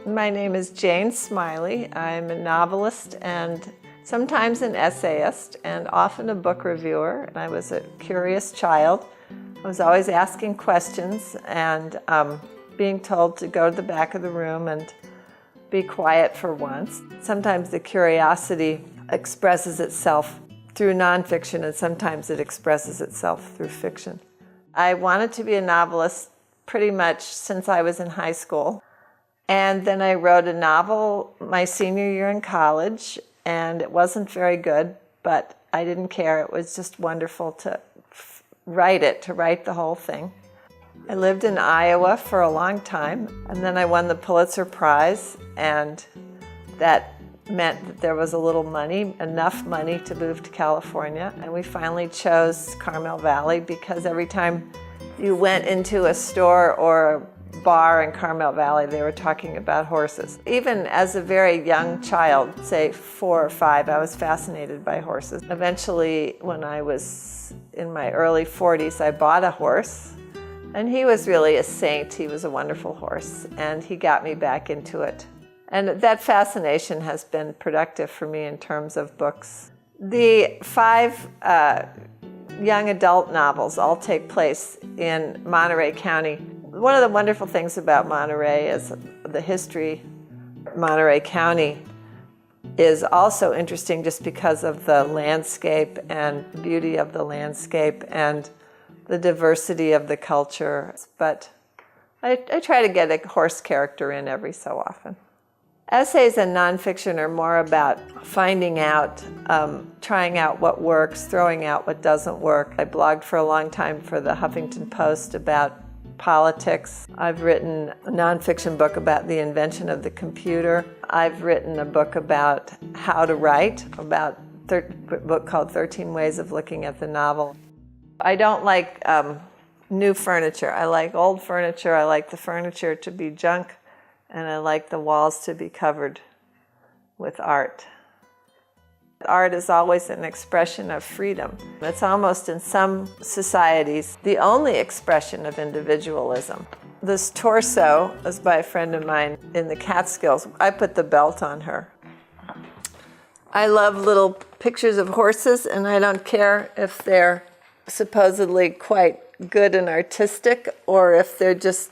My name is Jane Smiley. I'm a novelist and sometimes an essayist and often a book reviewer. And I was a curious child. I was always asking questions and being told to go to the back of the room and be quiet for once. Sometimes the curiosity expresses itself through nonfiction and sometimes it expresses itself through fiction. I wanted to be a novelist pretty much since I was in high school. And then I wrote a novel my senior year in college, and it wasn't very good, but I didn't care. It was just wonderful to write the whole thing. I lived in Iowa for a long time, and then I won the Pulitzer Prize, and that meant that there was a little money, enough money to move to California. And we finally chose Carmel Valley because every time you went into a store or a bar in Carmel Valley, they were talking about horses. Even as a very young child, say 4 or 5, I was fascinated by horses. Eventually, when I was in my early 40s, I bought a horse, and he was really a saint. He was a wonderful horse, and he got me back into it. And that fascination has been productive for me in terms of books. The 5 young adult novels all take place in Monterey County. One of the wonderful things about Monterey is the history. Monterey County is also interesting just because of the landscape and the beauty of the landscape and the diversity of the culture. But I try to get a horse character in every so often. Essays and nonfiction are more about finding out, trying out what works, throwing out what doesn't work. I blogged for a long time for the Huffington Post about politics. I've written a nonfiction book about the invention of the computer. I've written a book about how to write, a book called 13 Ways of Looking at the Novel. I don't like new furniture. I like old furniture. I like the furniture to be junk. And I like the walls to be covered with art. Art is always an expression of freedom. It's almost, in some societies, the only expression of individualism. This torso was by a friend of mine in the Catskills. I put the belt on her. I love little pictures of horses, and I don't care if they're supposedly quite good and artistic or if they're just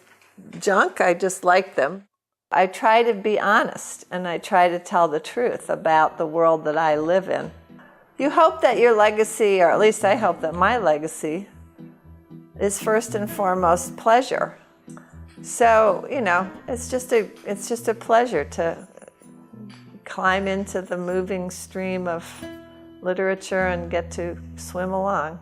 junk. I just like them. I try to be honest, and I try to tell the truth about the world that I live in. You hope that your legacy, or at least I hope that my legacy, is first and foremost pleasure. So, it's just a pleasure to climb into the moving stream of literature and get to swim along.